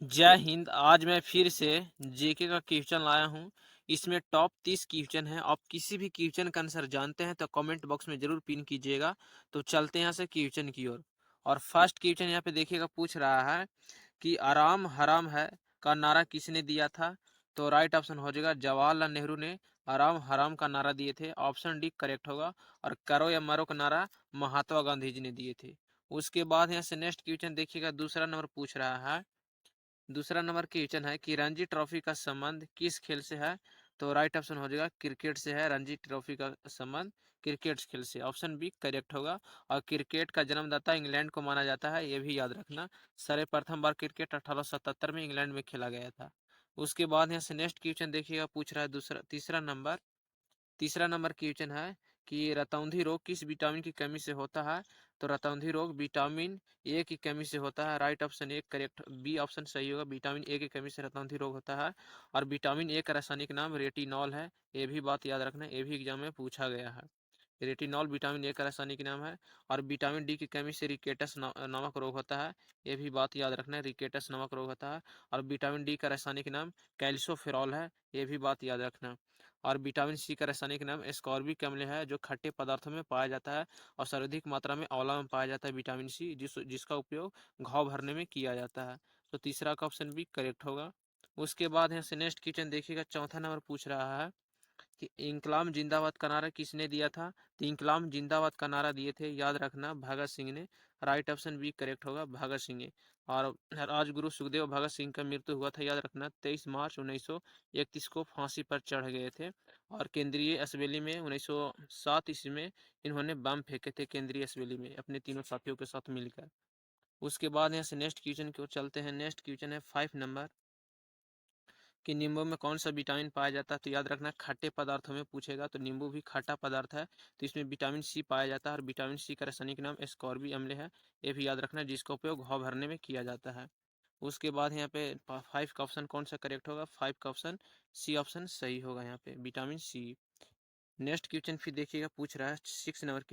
जय हिंद। आज मैं फिर से जेके का क्वेश्चन लाया हूँ। इसमें टॉप 30 क्वेश्चन है। आप किसी भी क्वेश्चन का आंसर जानते हैं तो कमेंट बॉक्स में जरूर पिन कीजिएगा। तो चलते हैं यहाँ से क्वेश्चन की ओर। और फर्स्ट क्वेश्चन यहाँ पे देखिएगा, पूछ रहा है कि आराम हराम है का नारा किसने दिया था। तो राइट ऑप्शन हो जाएगा जवाहरलाल नेहरू ने आराम हराम का नारा दिए थे, ऑप्शन डी करेक्ट होगा। और करो या मरो का नारा महात्मा गांधी जी ने दिए थे। उसके बाद यहाँ से नेक्स्ट क्वेश्चन देखिएगा, दूसरा नंबर पूछ रहा है। दूसरा नंबर क्वेश्चन है कि रणजी ट्रॉफी का संबंध किस खेल से है। तो राइट ऑप्शन हो जाएगा क्रिकेट से है। रणजी ट्रॉफी का संबंध क्रिकेट खेल से, ऑप्शन बी करेक्ट होगा। और क्रिकेट का जन्मदाता इंग्लैंड को माना जाता है, ये भी याद रखना। सर्वप्रथम बार क्रिकेट 1877 में इंग्लैंड में खेला गया था। उसके बाद यहाँ से नेक्स्ट क्वेश्चन देखिएगा, पूछ रहा है तीसरा नंबर क्वेश्चन है कि रतौंधी रोग किस विटामिन की कमी से होता है। तो रतौंधी रोग विटामिन ए की कमी से होता है, right option A correct, B option सही होगा। विटामिन ए की कमी से रतौंधी रोग होता है। और विटामिन ए का रासायनिक नाम रेटिनॉल है, ये भी बात याद रखना, ये भी एग्जाम में पूछा गया है। रेटिनॉल विटामिन ए का रासायनिक नाम है। और विटामिन डी की कमी से रिकेटस नामक रोग होता है, ये भी बात याद रखना है, रिकेटस नामक रोग होता है। और विटामिन डी का रासायनिक नाम कैल्शियोफेरॉल है, ये भी बात याद रखना। और विटामिन सी का रासायनिक नाम एस्कॉर्बिक अम्ल है, जो खट्टे पदार्थों में पाया जाता है। और सर्वाधिक मात्रा में आंवला में पाया जाता है विटामिन सी, जिसका उपयोग घाव भरने में किया जाता है। तो तीसरा का ऑप्शन भी करेक्ट होगा। उसके बाद यहाँ से नेक्स्ट क्वेश्चन देखिएगा, चौथा नंबर पूछ रहा है कि इंकलाब जिंदाबाद का नारा किसने दिया था। तो इंकलाब जिंदाबाद का नारा दिए थे, याद रखना, भगत सिंह ने। राइट ऑप्शन बी करेक्ट होगा, भगत सिंह ने। और राजगुरु सुखदेव भगत सिंह का मृत्यु हुआ था, याद रखना, 23 मार्च 1931 को फांसी पर चढ़ गए थे। और केंद्रीय असेंबली में 1907 ईस्वी में इन्होंने बम फेंके थे, केंद्रीय असेंबली में अपने तीनों साथियों के साथ मिलकर। उसके बाद यहाँ से नेक्स्ट क्वेश्चन की ओर चलते हैं। नेक्स्ट क्वेश्चन है 5 नंबर कि नींबू में कौन सा विटामिन पाया जाता है। तो याद रखना, खट्टे पदार्थों में पूछेगा तो नींबू भी खट्टा पदार्थ है, तो इसमें विटामिन सी पाया जाता है। और विटामिन सी का रासायनिक नाम एस्कॉर्बिक अम्ल है, ये भी याद रखना, जिसका उपयोग घाव भरने में किया जाता है। उसके बाद यहाँ पे 5 का ऑप्शन कौन सा करेक्ट होगा। 5 का ऑप्शन सी ऑप्शन सही होगा, यहाँ पे विटामिन सी। नेक्स्ट क्वेश्चन फिर देखिएगा, पूछ रहा है 6 नंबर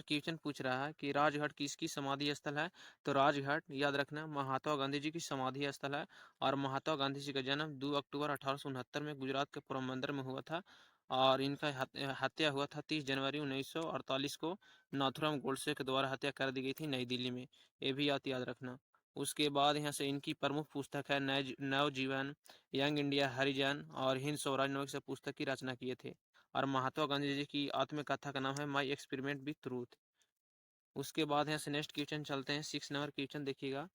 क्वेश्चन पूछ रहा है कि राजघाट किसकी समाधि स्थल है। तो राजघाट, याद रखना, महात्मा गांधी जी की समाधि स्थल है। और महात्मा गांधी जी का जन्म 2 अक्टूबर 1869 में गुजरात के पोरबंदर में हुआ था। और इनका हत्या हुआ था 30 जनवरी 1948 को। नाथूराम गोडसे के द्वारा हत्या कर दी गई थी नई दिल्ली में, ये भी याद रखना। उसके बाद यहाँ से इनकी प्रमुख पुस्तक है नवजीवन, यंग इंडिया, हरिजन और हिंद स्वराज नामक से पुस्तक की रचना किए थे। और महात्मा गांधी जी की आत्मकथा का नाम है माई एक्सपेरिमेंट विथ ट्रूथ। उसके बाद यहाँ से नेक्स्ट क्वेश्चन चलते हैं। 6 नंबर क्वेश्चन देखिएगा,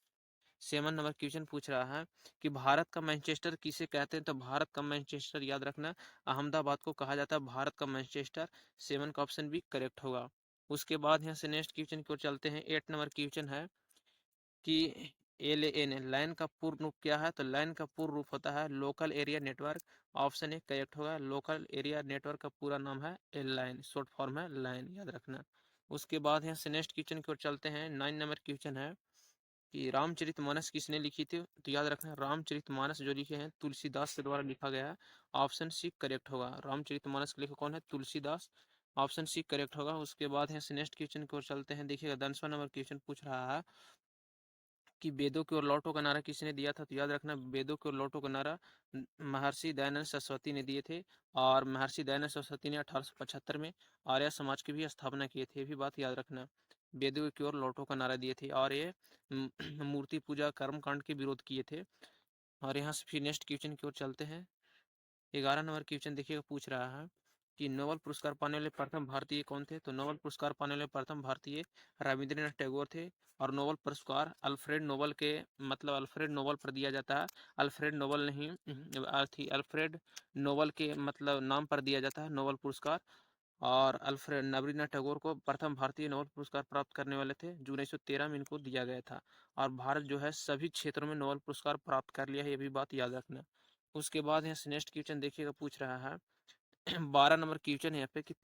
7 नंबर क्वेश्चन पूछ रहा है कि भारत का मैनचेस्टर किसे कहते हैं। तो भारत का मैनचेस्टर, याद रखना, अहमदाबाद को कहा जाता है भारत का मैनचेस्टर। 7 का ऑप्शन भी करेक्ट होगा। उसके बाद यहाँ से नेक्स्ट क्वेश्चन की ओर चलते हैं। 8 नंबर क्वेश्चन है कि LAN लाइन का पूर्ण रूप क्या है। तो लाइन का पूर्ण रूप होता है local area network, option A correct होगा। लोकल एरिया नेटवर्क का पूरा नाम है लाइन, शॉर्ट फॉर्म है लाइन, याद रखना। उसके बाद यहाँ से नेक्स्ट क्वेश्चन की ओर चलते हैं। 9 नंबर क्वेश्चन है कि रामचरितमानस किसने लिखी थी। तो याद रखना, रामचरितमानस जो लिखे हैं तुलसीदास के द्वारा लिखा गया है, ऑप्शन सी करेक्ट होगा। रामचरितमानस के लेखक कौन है, तुलसीदास, ऑप्शन सी करेक्ट होगा। उसके बाद यहाँ से नेक्स्ट क्वेश्चन की ओर चलते हैं। देखिएगा 10वां नंबर क्वेश्चन पूछ रहा है कि वेदों की ओर लौटो का नारा किसने दिया था। तो याद रखना, वेदों की ओर लौटो का नारा महर्षि दयानंद सरस्वती ने दिए थे। और महर्षि दयानंद सरस्वती ने 1875 में आर्य समाज की भी स्थापना किए थे, ये भी बात याद रखना। वेदों की ओर लौटो का नारा दिए थे, और ये मूर्ति पूजा कर्म कांड के विरोध किए थे। और यहाँ से फिर नेक्स्ट क्वेश्चन की ओर चलते हैं। 11 नंबर क्वेश्चन देखिएगा, पूछ रहा है कि नोबेल पुरस्कार पाने वाले प्रथम भारतीय कौन थे। तो नोबेल पुरस्कार पाने वाले प्रथम भारतीय रविंद्रनाथ टैगोर थे। और नोबेल पुरस्कार अल्फ्रेड नोबेल के, मतलब अल्फ्रेड नोबेल पर दिया जाता है। अल्फ्रेड नोबेल नहीं, अल्फ्रेड नोबेल के मतलब नाम पर दिया जाता है नोबेल पुरस्कार। और अल्फ्रेड रविंद्रनाथ टैगोर को प्रथम भारतीय नोबेल पुरस्कार प्राप्त करने वाले थे, जो 1913 में इनको दिया गया था। और भारत जो है सभी क्षेत्रों में नोबेल पुरस्कार प्राप्त कर लिया है, ये भी बात याद रखना। उसके बाद यहाँ से नेक्स्ट क्वेश्चन देखिएगा, पूछ रहा है 12 नंबर क्वेश्चन है यहाँ पे कि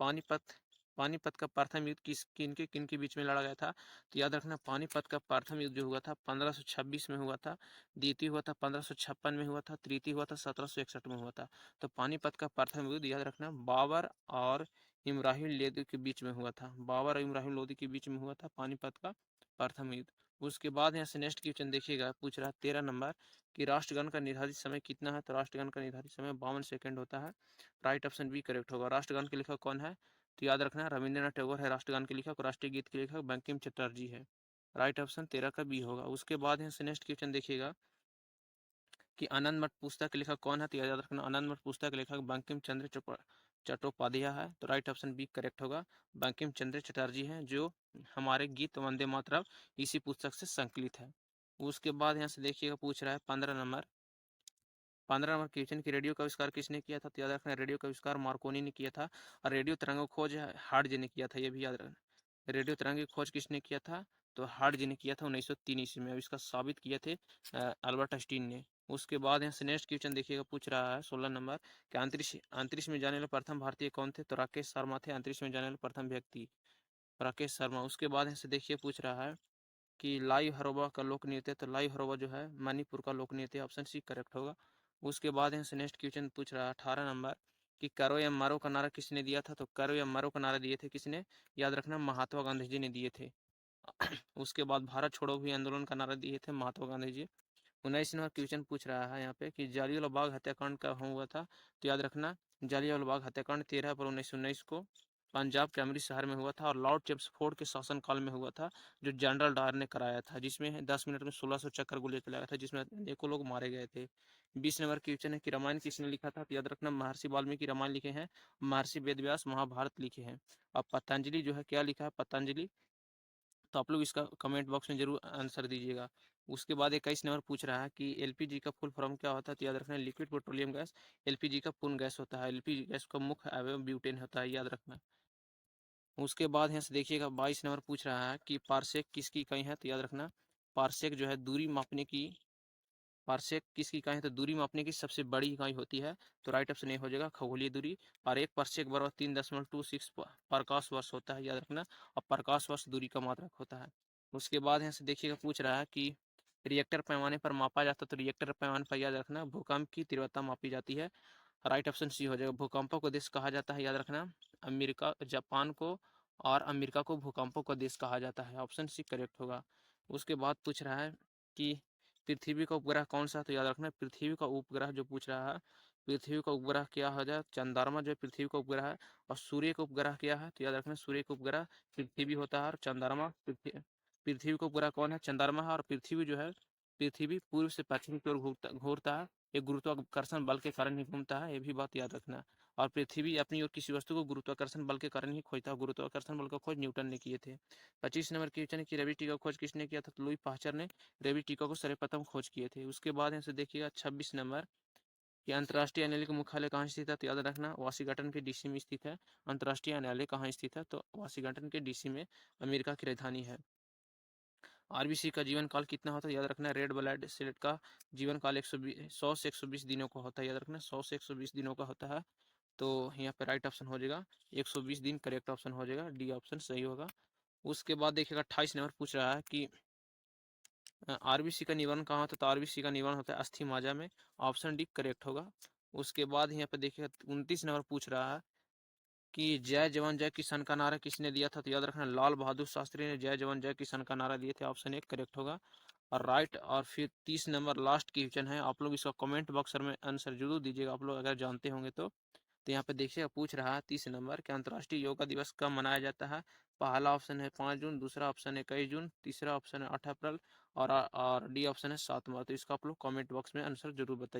पानीपत का प्रथम युद्ध किनके किनके बीच में लड़ा गया था। तो याद रखना, पानीपत का प्रथम युद्ध जो हुआ था 1526 में हुआ था। द्वितीय हुआ था 1556 में हुआ था। तृतीय हुआ था 1761 में हुआ था। तो पानीपत का प्रथम युद्ध, याद रखना, बाबर और इब्राहिम लोदी के बीच में हुआ था। बाबर और इब्राहिम लोदी के बीच में हुआ था पानीपत का प्रथम युद्ध। उसके बाद यहाँ से नेक्स्ट क्वेश्चन देखिएगा, पूछ रहा है 13 नंबर कि राष्ट्रगान का निर्धारित समय कितना है। तो राष्ट्रगान का निर्धारित समय 52 सेकंड होता है। राइट ऑप्शन बी करेक्ट होगा। राष्ट्रगान के लेखक कौन है, तो याद रखना है रविंद्रनाथ टैगोर है राष्ट्रगान के लेखक। राष्ट्रीय गीत के लेखक बंकिम चटर्जी है। राइट ऑप्शन 13 का बी होगा। उसके बाद यहाँ से नेक्स्ट क्वेश्चन देखिएगा कि आनंद मठ पुस्तक के लेखक कौन है। तो याद रखना आनंद मठ पुस्तक के लेखक बंकिम चंद्र चट्टोपाध्याय है। तो राइट ऑप्शन बी करेक्ट होगा। बंकिम चंद्र चटर्जी हैं जो हमारे गीत वंदे मातरम इसी पुस्तक से संकलित है। उसके बाद यहाँ से देखिएगा, पूछ रहा है 15 नंबर क्वेश्चन की रेडियो का आविष्कार किसने किया था। तो याद रखना रेडियो का आविष्कार मार्कोनी ने किया था। और रेडियो तरंगों खोज हार्टजे ने किया था, ये भी याद रखना। रेडियो तरंग की खोज किसने किया था, तो हार्टजे ने किया था 1903 ईस्वी में। इसका साबित किए थे अल्बर्ट आइंस्टीन ने। उसके बाद यहाँ से नेक्स्ट क्वेश्चन देखिएगा, पूछ रहा है 16 नंबर कि अंतरिक्ष में जाने वाले प्रथम भारतीय कौन थे। तो राकेश शर्मा थे अंतरिक्ष में जाने वाले प्रथम व्यक्ति, राकेश शर्मा। उसके बाद यहाँ से देखिए, पूछ रहा है कि लाई हरोबा का लोक नृत्य। तो लाई हरोबा जो है मणिपुर का लोक नृत्य, ऑप्शन सी करेक्ट होगा। उसके बाद यहाँ से नेक्स्ट क्वेश्चन पूछ रहा है 18 नंबर कि करो या मरो का नारा किसने दिया था। तो करो या मरो का नारा दिए थे किसने, याद रखना महात्मा गांधी जी ने दिए थे। उसके बाद भारत छोड़ो भी आंदोलन का नारा दिए थे महात्मा गांधी जी। 19 नंबर क्वेश्चन पूछ रहा है यहाँ पे कि जालियांवाला बाग हत्याकांड कब हुआ था। तो याद रखना जालियांवाला बाग हत्याकांड 13 अप्रैल 1919 को पंजाब के अमृतसर शहर में हुआ था और लॉर्ड चेम्सफोर्ड के शासनकाल में हुआ था, जो जनरल डायर ने कराया था, जिसमें 10 मिनट में 1600 चक्कर गोली चलाया था, जिसमें अनेकों लोग मारे गए थे। 20 नंबर क्वेश्चन है कि रामायण किसने लिखा था। तो याद रखना महर्षि वाल्मीकि रामायण लिखे हैं। महर्षि वेदव्यास महाभारत लिखे हैं। अब पतंजलि जो है क्या लिखा है पतंजलि, तो आप लोग इसका कमेंट बॉक्स में जरूर आंसर दीजिएगा। उसके बाद 21 नंबर पूछ रहा है कि एलपीजी का फुल फॉर्म क्या होता है। तो याद रखना लिक्विड पेट्रोलियम गैस एलपीजी का पूर्ण गैस होता है। एलपीजी गैस का मुख्य अवयव ब्यूटेन होता है, याद रखना। उसके बाद यहाँ से देखिएगा 22 नंबर पूछ रहा है कि पारसेक किसकी इकाई है। तो याद रखना पारसेक जो है दूरी मापने की, पारसेक किसकी इकाई है, तो दूरी मापने की सबसे बड़ी इकाई होती है। तो राइट ऑप्शन ए हो जाएगा खगोलीय दूरी। और एक पारसेक बराबर 3.26 प्रकाश वर्ष होता है, याद रखना। और प्रकाश वर्ष दूरी का मात्रक होता है। उसके बाद यहाँ से देखिएगा, पूछ रहा है कि रिएक्टर पैमाने पर मापा जाता है। तो रिएक्टर पैमाने पर याद रखना भूकंप की तीव्रता मापी जाती है। राइट ऑप्शन सी हो जाएगा। भूकंपों को देश कहा जाता है, याद रखना अमेरिका जापान को और अमेरिका को भूकंपों का देश कहा जाता है। ऑप्शन सी करेक्ट होगा। उसके बाद पूछ रहा है कि पृथ्वी का उपग्रह कौन सा। तो याद रखना पृथ्वी का उपग्रह जो पूछ रहा है, पृथ्वी का उपग्रह क्या हो जाए, चंद्रमा जो है पृथ्वी का उपग्रह है। और सूर्य का उपग्रह क्या है, तो याद रखना सूर्य का उपग्रह पृथ्वी होता है और चंद्रमा पृथ्वी का उपग्रह कौन है, चंद्रमा है। और पृथ्वी जो है पृथ्वी पूर्व से पश्चिम की ओर घूरता है, ये गुरुत्वाकर्षण बल के कारण ही घूमता है, ये भी बात याद रखना। और पृथ्वी अपनी ओर किसी वस्तु को गुरुत्वाकर्षण बल के कारण ही खोजता है। गुरुत्वाकर्षण बल का खोज न्यूटन ने किए थे। 25 नंबर क्वेश्चन की रवि टीका खोज किसने किया था। तो लुई पास्चर ने रवि टीका को सर्वप्रथम खोज किए थे। उसके बाद यहाँ से देखिएगा 26 नंबर कि अंतर्राष्ट्रीय न्यायालय का मुख्यालय कहाँ स्थित है। तो याद रखना वाशिंगटन के डीसी में स्थित है। अंतर्राष्ट्रीय न्यायालय कहाँ स्थित है, तो वाशिंगटन के डीसी में अमेरिका की राजधानी है। आरबीसी का जीवन काल कितना होता है, याद रखना रेड ब्लड सेल का जीवन काल 100 से 120 दिनों का होता है, याद रखना 100 से 120 दिनों का होता है। तो यहाँ पे राइट ऑप्शन हो जाएगा 120 दिन करेक्ट ऑप्शन हो जाएगा, डी ऑप्शन सही होगा। उसके बाद देखिएगा 28 नंबर पूछ रहा है कि आरबीसी का निवारण कहाँ होता है। तो आरबीसी का निवारण होता है अस्थि माजा में, ऑप्शन डी करेक्ट होगा। उसके बाद यहाँ पे देखिएगा 29 नंबर पूछ रहा है कि जय जवान जय किसान का नारा किसने दिया था। तो याद रखना लाल बहादुर शास्त्री ने जय जवान जय किसान का नारा दिए थे, ऑप्शन एक करेक्ट होगा। और राइट। और फिर 30 नंबर लास्ट क्वेश्चन है, आप लोग इसका कमेंट बॉक्स में आंसर जरूर दीजिएगा, आप लोग अगर जानते होंगे तो। यहाँ पे देखिएगा पूछ रहा है 30 नंबर कि अंतर्राष्ट्रीय योगा दिवस कब मनाया जाता है। पहला ऑप्शन है 5 जून, दूसरा ऑप्शन है 21 जून, तीसरा ऑप्शन है 8 अप्रैल और डी ऑप्शन है 7 मार्च। तो इसका आप लोग कमेंट बॉक्स में आंसर जरूर बताइए।